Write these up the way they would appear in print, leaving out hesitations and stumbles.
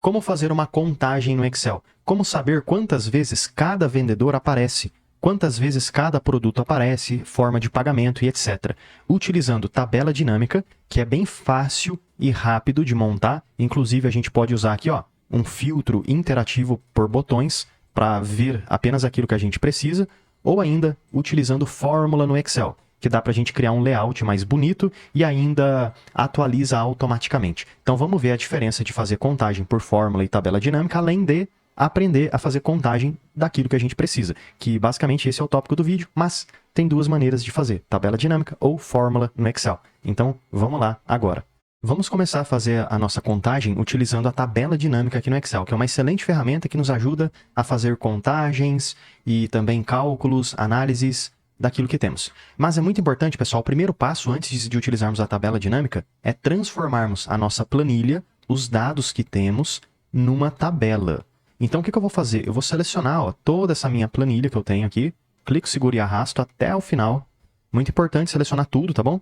Como fazer uma contagem no Excel? Como saber quantas vezes cada vendedor aparece? Quantas vezes cada produto aparece, forma de pagamento e etc. Utilizando tabela dinâmica, que é bem fácil e rápido de montar. Inclusive, a gente pode usar aqui um filtro interativo por botões para ver apenas aquilo que a gente precisa, ou ainda utilizando fórmula no Excel, que dá para a gente criar um layout mais bonito e ainda atualiza automaticamente. Então vamos ver a diferença de fazer contagem por fórmula e tabela dinâmica, além de aprender a fazer contagem daquilo que a gente precisa, que basicamente esse é o tópico do vídeo, mas tem duas maneiras de fazer, tabela dinâmica ou fórmula no Excel. Então vamos lá agora. Vamos começar a fazer a nossa contagem utilizando a tabela dinâmica aqui no Excel, que é uma excelente ferramenta que nos ajuda a fazer contagens e também cálculos, análises daquilo que temos. Mas é muito importante, pessoal, o primeiro passo antes de utilizarmos a tabela dinâmica é transformarmos a nossa planilha, os dados que temos, numa tabela. Então o que eu vou fazer? Eu vou selecionar toda essa minha planilha que eu tenho aqui, clico, seguro e arrasto até o final. Muito importante selecionar tudo, tá bom?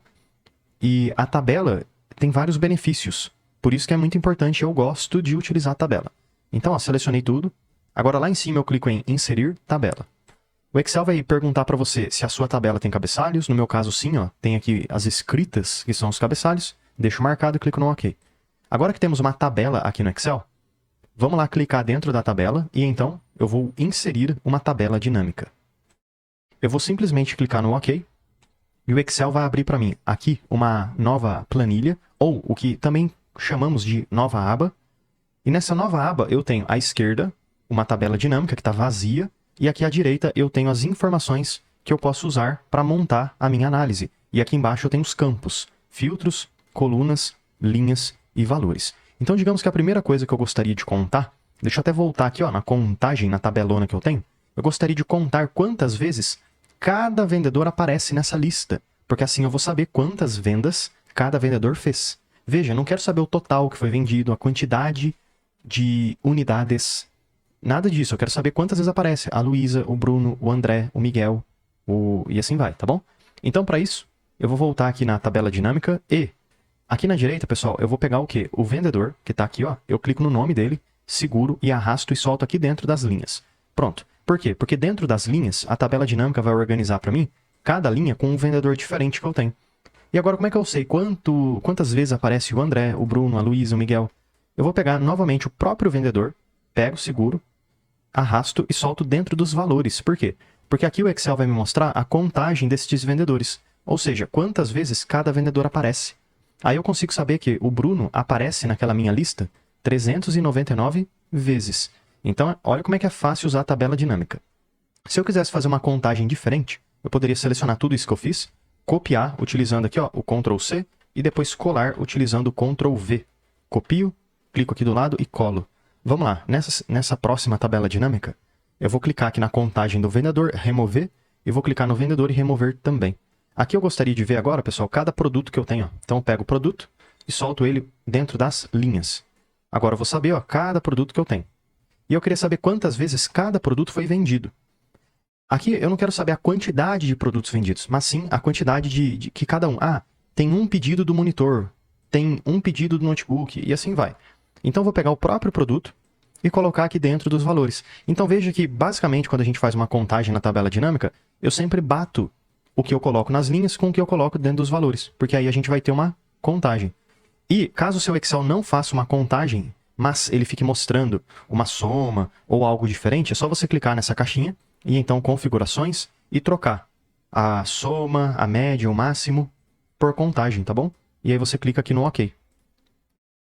E a tabela tem vários benefícios, por isso que é muito importante, eu gosto de utilizar a tabela. Então, selecionei tudo. Agora lá em cima eu clico em inserir tabela. O Excel vai perguntar para você se a sua tabela tem cabeçalhos. No meu caso, sim, tem aqui as escritas, que são os cabeçalhos. Deixo marcado e clico no OK. Agora que temos uma tabela aqui no Excel, vamos lá clicar dentro da tabela e então eu vou inserir uma tabela dinâmica. Eu vou simplesmente clicar no OK e o Excel vai abrir para mim aqui uma nova planilha, ou o que também chamamos de nova aba. E nessa nova aba eu tenho à esquerda uma tabela dinâmica que está vazia, e aqui à direita eu tenho as informações que eu posso usar para montar a minha análise. E aqui embaixo eu tenho os campos, filtros, colunas, linhas e valores. Então digamos que a primeira coisa que eu gostaria de contar, deixa eu até voltar aqui na contagem, na tabelona que eu tenho, eu gostaria de contar quantas vezes cada vendedor aparece nessa lista, porque assim eu vou saber quantas vendas cada vendedor fez. Veja, eu não quero saber o total que foi vendido, a quantidade de unidades, nada disso. Eu quero saber quantas vezes aparece a Luísa, o Bruno, o André, o Miguel, e assim vai, tá bom? Então, para isso, eu vou voltar aqui na tabela dinâmica e aqui na direita, pessoal, eu vou pegar o quê? O vendedor, que está aqui, eu clico no nome dele, seguro e arrasto e solto aqui dentro das linhas. Pronto. Por quê? Porque dentro das linhas, a tabela dinâmica vai organizar para mim cada linha com um vendedor diferente que eu tenho. E agora, como é que eu sei quantas vezes aparece o André, o Bruno, a Luísa, o Miguel? Eu vou pegar novamente o próprio vendedor, pego, seguro, arrasto e solto dentro dos valores. Por quê? Porque aqui o Excel vai me mostrar a contagem desses vendedores. Ou seja, quantas vezes cada vendedor aparece. Aí eu consigo saber que o Bruno aparece naquela minha lista 399 vezes. Então, olha como é que é fácil usar a tabela dinâmica. Se eu quisesse fazer uma contagem diferente, eu poderia selecionar tudo isso que eu fiz, copiar utilizando aqui o Ctrl+C e depois colar utilizando o Ctrl+V. Copio, clico aqui do lado e colo. Vamos lá, nessa próxima tabela dinâmica, eu vou clicar aqui na contagem do vendedor, remover, e vou clicar no vendedor e remover também. Aqui eu gostaria de ver agora, pessoal, cada produto que eu tenho. Então eu pego o produto e solto ele dentro das linhas. Agora eu vou saber cada produto que eu tenho. E eu queria saber quantas vezes cada produto foi vendido. Aqui eu não quero saber a quantidade de produtos vendidos, mas sim a quantidade de que cada um. Tem um pedido do monitor, tem um pedido do notebook, e assim vai. Então eu vou pegar o próprio produto e colocar aqui dentro dos valores. Então veja que, basicamente, quando a gente faz uma contagem na tabela dinâmica, eu sempre bato o que eu coloco nas linhas com o que eu coloco dentro dos valores, porque aí a gente vai ter uma contagem. E caso o seu Excel não faça uma contagem, mas ele fique mostrando uma soma ou algo diferente, é só você clicar nessa caixinha e então configurações e trocar a soma, a média, o máximo por contagem, tá bom? E aí você clica aqui no OK.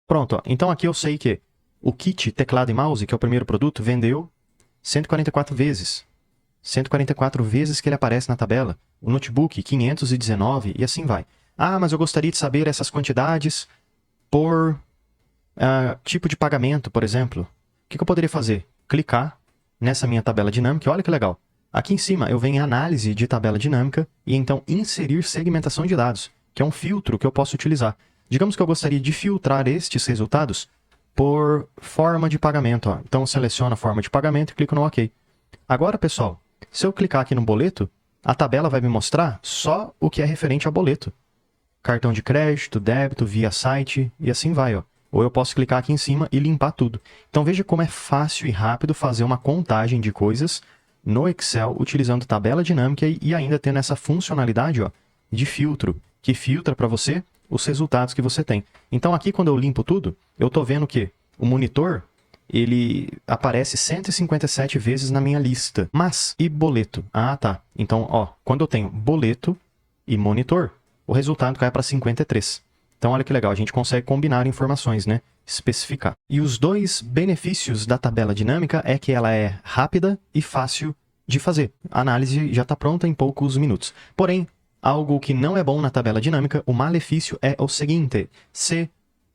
Pronto, então aqui eu sei que o kit teclado e mouse, que é o primeiro produto, vendeu 144 vezes. 144 vezes que ele aparece na tabela. O notebook, 519 e assim vai. Mas eu gostaria de saber essas quantidades por tipo de pagamento, por exemplo. O que eu poderia fazer? Clicar nessa minha tabela dinâmica, olha que legal. Aqui em cima eu venho em análise de tabela dinâmica e então inserir segmentação de dados, que é um filtro que eu posso utilizar. Digamos que eu gostaria de filtrar estes resultados por forma de pagamento. Então eu seleciono a forma de pagamento e clico no OK. Agora, pessoal, se eu clicar aqui no boleto, a tabela vai me mostrar só o que é referente a boleto. Cartão de crédito, débito, via site e assim vai. ou eu posso clicar aqui em cima e limpar tudo. Então veja como é fácil e rápido fazer uma contagem de coisas no Excel utilizando tabela dinâmica e ainda tendo essa funcionalidade, ó, de filtro, que filtra para você os resultados que você tem. Então aqui quando eu limpo tudo, eu estou vendo que o monitor, ele aparece 157 vezes na minha lista. Mas, e boleto? Ah, tá. Então, ó, quando eu tenho boleto e monitor, o resultado cai para 53. Então, olha que legal, a gente consegue combinar informações, né? Especificar. E os dois benefícios da tabela dinâmica é que ela é rápida e fácil de fazer. A análise já está pronta em poucos minutos. Porém, algo que não é bom na tabela dinâmica, o malefício é o seguinte: se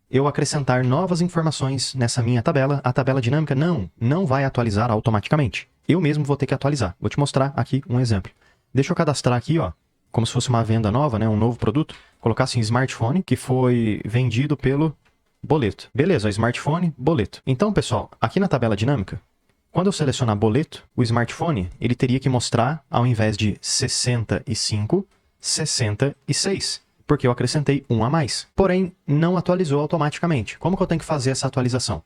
eu acrescentar novas informações nessa minha tabela, a tabela dinâmica não vai atualizar automaticamente. Eu mesmo vou ter que atualizar. Vou te mostrar aqui um exemplo. Deixa eu cadastrar aqui, ó, como se fosse uma venda nova, né, um novo produto. Colocar assim, smartphone, que foi vendido pelo boleto. Beleza, smartphone, boleto. Então, pessoal, aqui na tabela dinâmica, quando eu selecionar boleto, o smartphone, ele teria que mostrar, ao invés de 65, 66. Porque eu acrescentei um a mais. Porém, não atualizou automaticamente. Como que eu tenho que fazer essa atualização?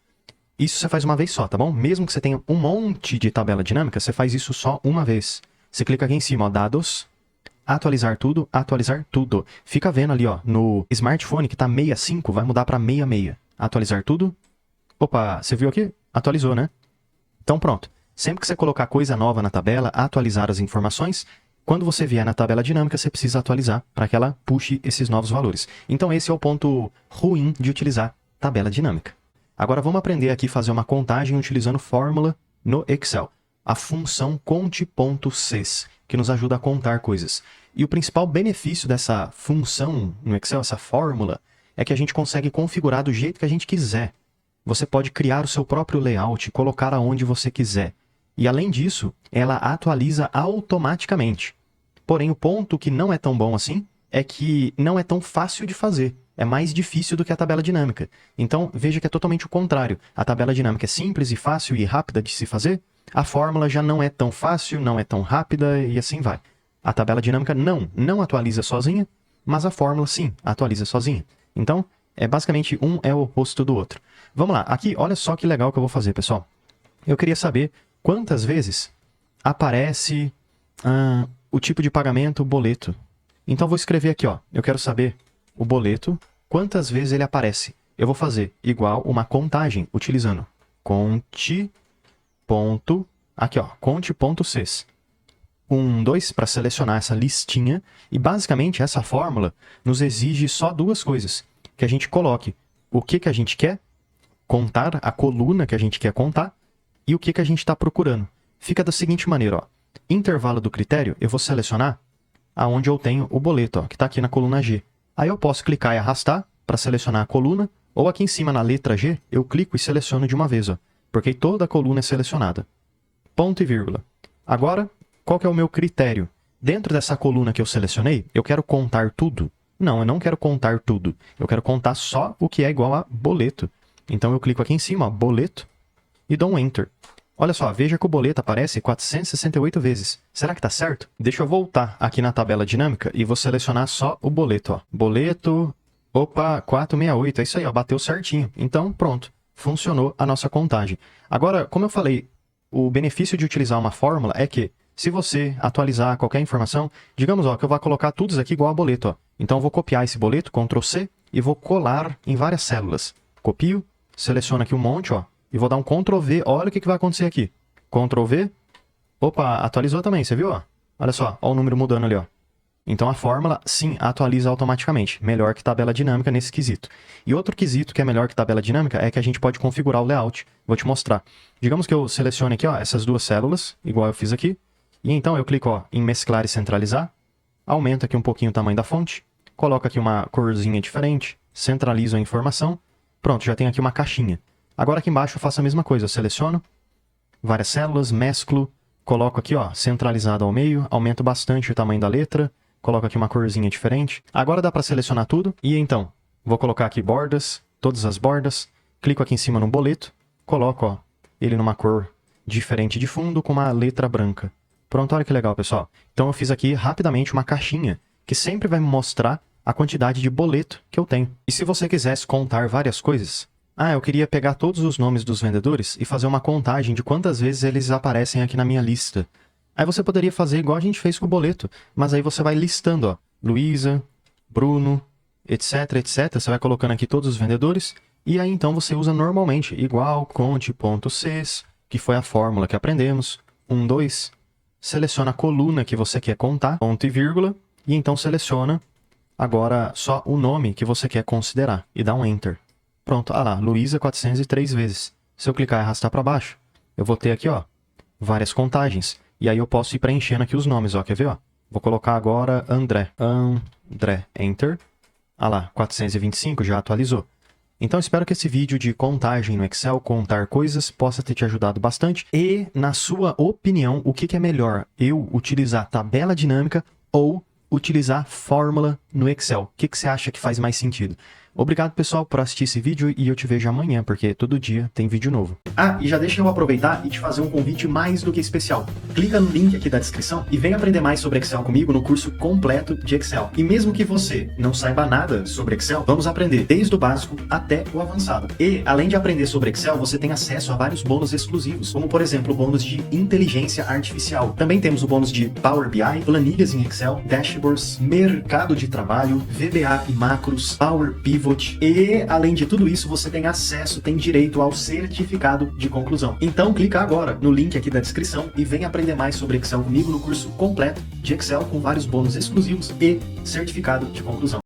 Isso você faz uma vez só, tá bom? Mesmo que você tenha um monte de tabela dinâmica, você faz isso só uma vez. Você clica aqui em cima, ó, dados, atualizar tudo, atualizar tudo. Fica vendo ali, ó, no smartphone que tá 65, vai mudar para 66. Atualizar tudo. Opa, você viu aqui? Atualizou, né? Então pronto. Sempre que você colocar coisa nova na tabela, atualizar as informações, quando você vier na tabela dinâmica, você precisa atualizar para que ela puxe esses novos valores. Então esse é o ponto ruim de utilizar tabela dinâmica. Agora vamos aprender aqui a fazer uma contagem utilizando fórmula no Excel. A função conte.sys, que nos ajuda a contar coisas. E o principal benefício dessa função no Excel, essa fórmula, é que a gente consegue configurar do jeito que a gente quiser. Você pode criar o seu próprio layout, colocar aonde você quiser. E além disso, ela atualiza automaticamente. Porém, o ponto que não é tão bom assim é que não é tão fácil de fazer. É mais difícil do que a tabela dinâmica. Então, veja que é totalmente o contrário. A tabela dinâmica é simples e fácil e rápida de se fazer. A fórmula já não é tão fácil, não é tão rápida e assim vai. A tabela dinâmica não atualiza sozinha, mas a fórmula sim, atualiza sozinha. Então, basicamente um é o oposto do outro. Vamos lá, aqui olha só que legal que eu vou fazer, pessoal. Eu queria saber quantas vezes aparece o tipo de pagamento, boleto. Então, vou escrever aqui, ó. Eu quero saber o boleto, quantas vezes ele aparece. Eu vou fazer igual uma contagem, utilizando conte.sys. 1, 2, para selecionar essa listinha. E, basicamente, essa fórmula nos exige só duas coisas. Que a gente coloque o que a gente quer contar, a coluna que a gente quer contar, e o que a gente está procurando. Fica da seguinte maneira, ó. Intervalo do critério, eu vou selecionar aonde eu tenho o boleto, ó, que está aqui na coluna G. Aí eu posso clicar e arrastar para selecionar a coluna, ou aqui em cima na letra G, eu clico e seleciono de uma vez, ó, porque toda a coluna é selecionada. Ponto e vírgula. Agora, qual que é o meu critério? Dentro dessa coluna que eu selecionei, eu quero contar tudo? Não, eu não quero contar tudo. Eu quero contar só o que é igual a boleto. Então eu clico aqui em cima, ó, boleto, e dou um Enter. Olha só, veja que o boleto aparece 468 vezes. Será que está certo? Deixa eu voltar aqui na tabela dinâmica e vou selecionar só o boleto, ó. Boleto, opa, 468, é isso aí, ó, bateu certinho. Então, pronto, funcionou a nossa contagem. Agora, como eu falei, o benefício de utilizar uma fórmula é que, se você atualizar qualquer informação, digamos, ó, que eu vou colocar tudo isso aqui igual a boleto, ó. Então, eu vou copiar esse boleto, Ctrl C, e vou colar em várias células. Copio, seleciono aqui um monte, ó. E vou dar um Ctrl V, olha o que vai acontecer aqui. Ctrl V, opa, atualizou também, você viu? Ó? Olha só, ó o número mudando ali, ó. Então a fórmula, sim, atualiza automaticamente. Melhor que tabela dinâmica nesse quesito. E outro quesito que é melhor que tabela dinâmica é que a gente pode configurar o layout. Vou te mostrar. Digamos que eu selecione aqui, ó, essas duas células, igual eu fiz aqui. E então eu clico, ó, em mesclar e centralizar. Aumento aqui um pouquinho o tamanho da fonte. Coloco aqui uma corzinha diferente. Centralizo a informação. Pronto, já tenho aqui uma caixinha. Agora aqui embaixo eu faço a mesma coisa, eu seleciono várias células, mesclo, coloco aqui, ó, centralizado ao meio, aumento bastante o tamanho da letra, coloco aqui uma corzinha diferente. Agora dá para selecionar tudo e então, vou colocar aqui bordas, todas as bordas, clico aqui em cima no boleto, coloco, ó, ele numa cor diferente de fundo com uma letra branca. Pronto, olha que legal, pessoal. Então eu fiz aqui rapidamente uma caixinha que sempre vai me mostrar a quantidade de boleto que eu tenho. E se você quisesse contar várias coisas, Ah, eu queria pegar todos os nomes dos vendedores e fazer uma contagem de quantas vezes eles aparecem aqui na minha lista. Aí você poderia fazer igual a gente fez com o boleto, mas aí você vai listando, ó, Luísa, Bruno, etc, etc. Você vai colocando aqui todos os vendedores e aí então você usa normalmente, igual conte.ces, que foi a fórmula que aprendemos, 1, 2, seleciona a coluna que você quer contar, ponto e vírgula, e então seleciona agora só o nome que você quer considerar e dá um Enter. Pronto, ah lá, Luísa 403 vezes. Se eu clicar e arrastar para baixo, eu vou ter aqui, ó, várias contagens. E aí eu posso ir preenchendo aqui os nomes, ó, quer ver, ó? Vou colocar agora André, Enter. Ah lá, 425 já atualizou. Então espero que esse vídeo de contagem no Excel, contar coisas, possa ter te ajudado bastante. E, na sua opinião, o que é melhor? Eu utilizar tabela dinâmica ou utilizar fórmula no Excel? O que você acha que faz mais sentido? Obrigado, pessoal, por assistir esse vídeo e eu te vejo amanhã, porque todo dia tem vídeo novo. Ah, e já deixa eu aproveitar e te fazer um convite mais do que especial. Clica no link aqui da descrição e vem aprender mais sobre Excel comigo no curso completo de Excel. E mesmo que você não saiba nada sobre Excel, vamos aprender desde o básico até o avançado. E, além de aprender sobre Excel, você tem acesso a vários bônus exclusivos, como, por exemplo, o bônus de inteligência artificial. Também temos o bônus de Power BI, planilhas em Excel, dashboards, mercado de trabalho, VBA e macros, Power Pivot. E, além de tudo isso, você tem acesso, tem direito ao certificado de conclusão. Então, clica agora no link aqui da descrição e vem aprender mais sobre Excel comigo no curso completo de Excel com vários bônus exclusivos e certificado de conclusão.